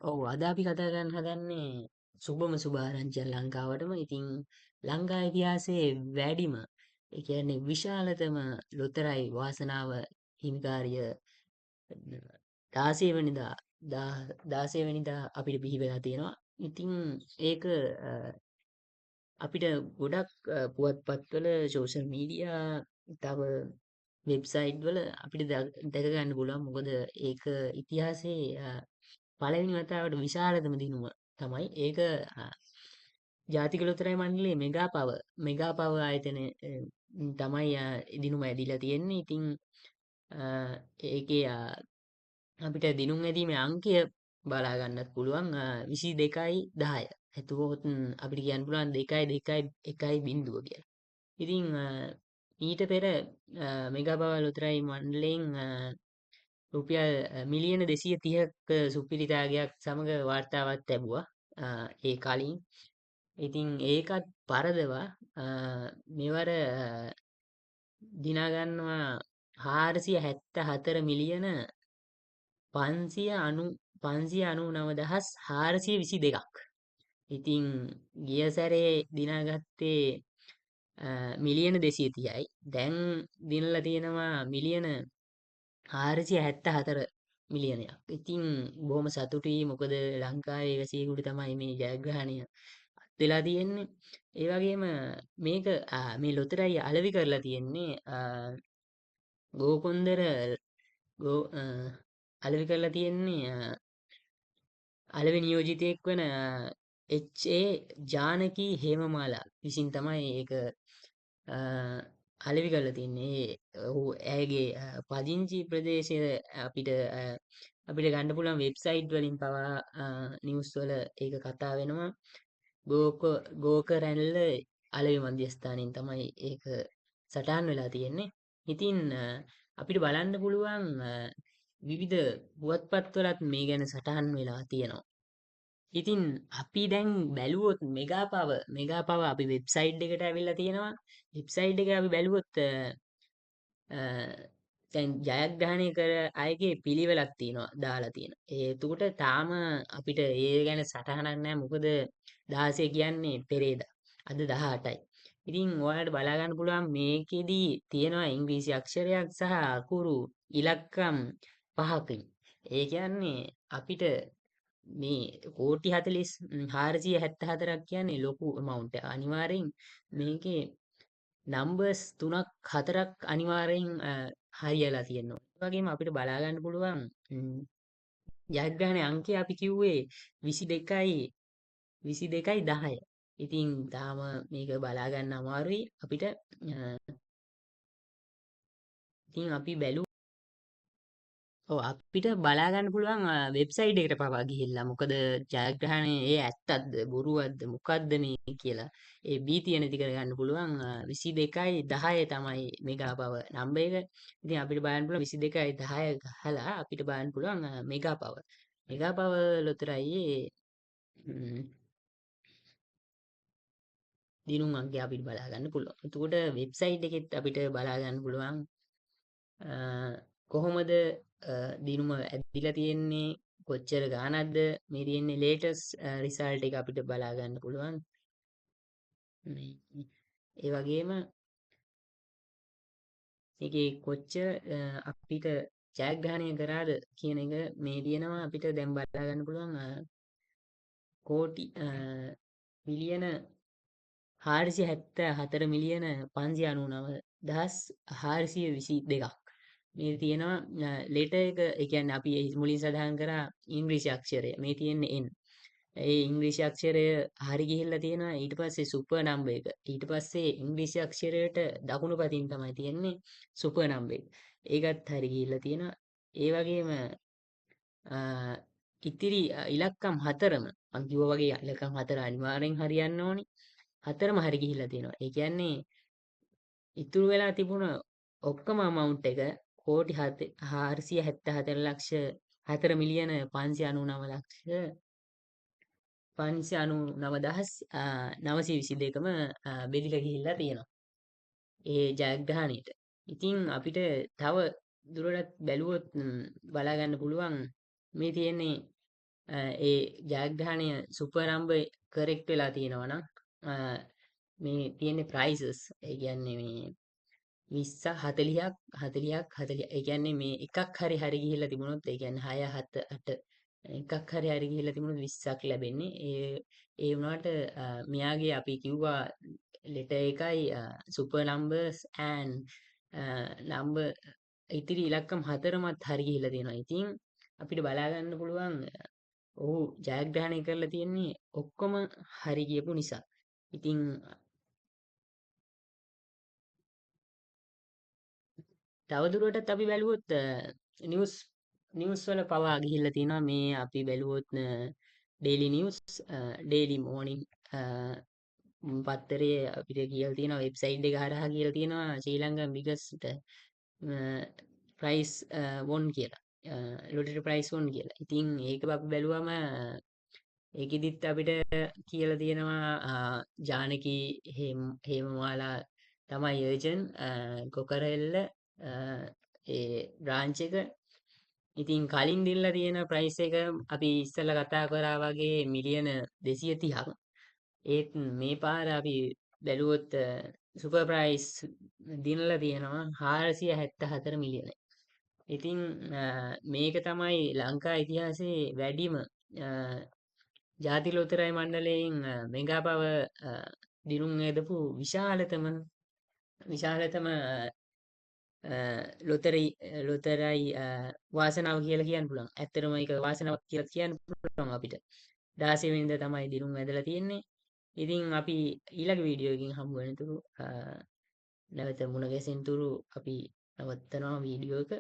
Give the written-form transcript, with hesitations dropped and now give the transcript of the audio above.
ඔව් අද අපි කතා කරන්න හදන්නේ සුබම සුභාරංචියක් ලංකාවටම. ඉතින් ලංකා ඉතිහාසයේ වැඩිම ඒ කියන්නේ විශාලතම ලොතරැයි වාසනාව හිමිකාරිය 16 වෙනිදා 16 වෙනිදා අපිට බිහි වෙලා තියෙනවා. ඉතින් ඒක අපිට ගොඩක් පුවත්පත්වල සෝෂල් මීඩියා තව වෙබ්සයිට් වල අපිට දැක ගන්න පුළුවන්. මොකද ඒක ඉතිහාසයේ පළවෙනි වතාවට විශාලතම දිනුම තමයි. ඒක ජාතික ලොතරැයි මණ්ඩලයේ මෙගා පව ආයතනය තමයි දිනුම ඇදිලා තියෙන්නේ. ඉතින් ඒකේ අපිට දිනුම් ඇදීමේ අංකය බලා ගන්නත් පුළුවන් 22.10. එතකොට අපිට කියන්න පුළුවන් 2.2.1 කියලා. ඉතින් ඊට පෙර මෙගා පව ලොතරැයි මණ්ඩලයෙන් රුපියල් මිලියන 230ක සුපිරිතාගයක් සමග වාර්තාවක් ලැබුවා ඒ කලින්. ඉතින් ඒකත් පරදවා මෙවර දිනා ගන්නවා 474 මිලියන 599,422ක්. ඉතින් ගිය සැරේ දිනාගත්තේ මිලියන 230යි. දැන් දිනලා තියෙනවා මිලියන 474 මිලියනයක්. ඉතින් බොහොම සතුටුයි. මොකද ලංකාවේ වැසියෙකුට තමයි මේ ජයග්‍රහණය වෙලා තියෙන්නේ. ඒ වගේම මේක මේ ලොතරැයි අලෙවි කරලා තියෙන්නේ ගෝකොන්දර ගෝ අලෙවි කරලා තියෙන්නේ අලෙවි නියෝජිතයෙක් වන එච්.ඒ. ජානකී හේමමාලා විසින් තමයි ඒක අලෙවි කරලා තින්නේ. ඔහු ඇයගේ පදිංචි ප්‍රදේශය අපිට ගන්න පුළුවන් වෙබ්සයිට් වලින් පවා නිවුස් වල ඒක කතා වෙනවා. ගෝකරැල්ල අලෙවි මධ්‍යස්ථානයෙන් තමයි ඒක සටහන් වෙලා තියෙන්නේ. ඉතින් අපිට බලන්න පුළුවන් විවිධ පුවත්පත්වලත් මේ ගැන සටහන් වෙලා තියෙනවා. ඉතින් අපි දැන් බැලුවොත් මෙගා පව අපි වෙබ්සයිට් එකට ඇවිල්ලා තියෙනවා. වෙබ්සයිට් එකේ අපි බැලුවොත් දැන් ජයග්‍රහණය කර අයගේ පිළිවෙලක් තියෙනවා දාලා තියෙනවා. එතකොට තාම අපිට ඒ ගැන සටහනක් නැහැ. මොකද 16 කියන්නේ පෙරේදා. අද 18යි. ඉතින් ඔයාලට බලා ගන්න පුළුවන් මේකෙදි තියෙනවා ඉංග්‍රීසි අක්ෂරයක් සහ අකුරු ඉලක්කම් 5කින්. ඒ කියන්නේ අපිට මේ කෝටි 474ක් කියන්නේ ලොකු amount එකක්. අනිවාර්යෙන් මේකේ නම්බර්ස් 3ක් 4ක් අනිවාර්යෙන් හරියලා තියෙනවා. ඒ වගේම අපිට බලා ගන්න පුළුවන් ජයග්‍රහණ අංකය අපි කිව්වේ 22.10. ඉතින් තාම මේක බලා ගන්න අමාරුයි අපිට. ඉතින් අපි අපිට බලා ගන්න පුළුවන් වෙබ්සයිට් එකට පවා ගිහිල්ලා. මොකද ජයග්‍රහණය ඇත්තක්ද බොරුවක්ද මොකක්ද මේ කියලා ඒ බීතිය නැති කරගන්න පුළුවන්. 22.10 තමයි මෙගා පව නම්බර් එක. ඉතින් අපිට බලන්න පුළුවන් 22.10 ගහලා අපිට බලන්න පුළුවන් මෙගා පව. මෙගා පව ලොතරැයියේ දිනුම් අංකය අපිට බලා ගන්න පුළුවන්. එතකොට වෙබ්සයිට් එකෙත් අපිට බලා ගන්න පුළුවන් කොහොමද දිනුම ඇදිලා තියෙන්නේ, කොච්චර ගාණක්ද මේ තියෙන්නේ, ලේටස්ට් රිසල්ට් එක අපිට බලා ගන්න පුළුවන්. ඒ වගේම ඒකේ කොච්චර අපිට ජයග්‍රහණය කරාද කියන එක මේ තියෙනවා. අපිට දැන් බලා ගන්න පුළුවන් කෝටි මිලියන 474 මිලියන 599,422ක් මේ තියෙනවා. ලෙටර් එක ඒ කියන්නේ අපි මුලින් සඳහන් කරා ඉංග්‍රීසි අක්ෂරය. මේ තියෙන්නේ N. ඒ ඉංග්‍රීසි අක්ෂරය හරි ගිහිල්ලා තියෙනවා. ඊට පස්සේ සුපර් නම්බර් එක. ඊට පස්සේ ඉංග්‍රීසි අක්ෂරයට දකුණු පැතින් තමයි තියෙන්නේ සුපර් නම්බර් එක. ඒකත් හරි ගිහිල්ලා තියෙනවා. ඒ වගේම ඉතිරි ඉලක්කම් හතරම මං කිව්වා වගේ ඉලක්කම් හතර අනිවාර්යෙන් හරියන්න ඕනේ. හතරම හරි ගිහිල්ලා තියෙනවා. ඒ කියන්නේ ඉතුරු වෙලා තිබුණ ඔක්කොම amount එක කෝටි 474 ලක්ෂ 4 මිලියන 599 ලක්ෂ 599,922ම බෙදිලා ගිහිල්ලා තියෙනවා ඒ ජයග්‍රහණයට. ඉතින් අපිට තව දුරටත් බැලුවොත් බලා ගන්න පුළුවන් මේ තියෙන්නේ ඒ ජයග්‍රහණය සුපර් නම්බර් කරෙක්ට් වෙලා තියෙනවා නම් මේ තියෙන්නේ ප්‍රයිසස් ඒ කියන්නේ මේ 20ක් 40ක් 40ක් 40 ඒ කියන්නේ මේ එකක් හරි ගිහිල්ලා තිබුණොත් ඒ කියන්නේ 6 7 8 එකක් හරි ගිහිල්ලා තිබුණොත් 20ක් ලැබෙන්නේ ඒ වුණාට මෙයාගේ අපි කිව්වා letter එකයි super numbers and number ඉතිරි ඉලක්කම් හතරමත් හරි ගිහිල්ලා තියෙනවා. ඉතින් අපිට බලා ගන්න පුළුවන් ඔහු ජයග්‍රහණය කරලා තියෙන්නේ ඔක්කොම හරි ගියපු නිසා. ඉතින් තවදුරටත් අපි බැලුවොත් නිවුස් නිවුස් වල පවා ගිහිල්ලා තියෙනවා මේ අපි බැලුවොත් ඩේලි නිවුස් ඩේලි මෝර්නින් පත්තරේ අපිට කියලා තියෙනවා වෙබ්සයිට් එක හරහා කියලා තියෙනවා ශ්‍රී ලංකන් බිගස්ට් ප්‍රයිස් වොන් කියලා ලොටරි ප්‍රයිස් වොන් කියලා. ඉතින් ඒක අපි බැලුවම ඒකෙදිත් අපිට කියලා තියෙනවා ජානකි හේමමාලා තමයි ඒජන් කොකරෙල්ල ඒ බ්‍රාන්ච් එක. ඉතින් කලින් දීලා තියෙන ප්‍රයිස් එක අපි ඉස්සෙල්ලා කතා කරා වගේ මිලියන 230ක්. ඒත් මේ පාර අපි බැලුවොත් සුපර් ප්‍රයිස් දිනලා තියෙනවා 474 මිලියනයි. ඉතින් මේක තමයි ලංකා ඉතිහාසයේ වැඩිම ජාති ලොතරැයි මණ්ඩලයෙන් මෙගා පව දිනුම් ඇදපු විශාලතම ලොතරැයි වාසනාව කියලා කියන්න පුළුවන්. ඇත්තටම ඒක වාසනාවක් කියලා කියන්න පුළුවන් අපිට. 16 වෙනිදා තමයි දිනුම් ඇදලා තියෙන්නේ. ඉතින් අපි ඊළඟ වීඩියෝ එකකින් හමු වෙනතුරු නැවත මුණ ගැසෙන තුරු අපි නවත්තනවා වීඩියෝ එක.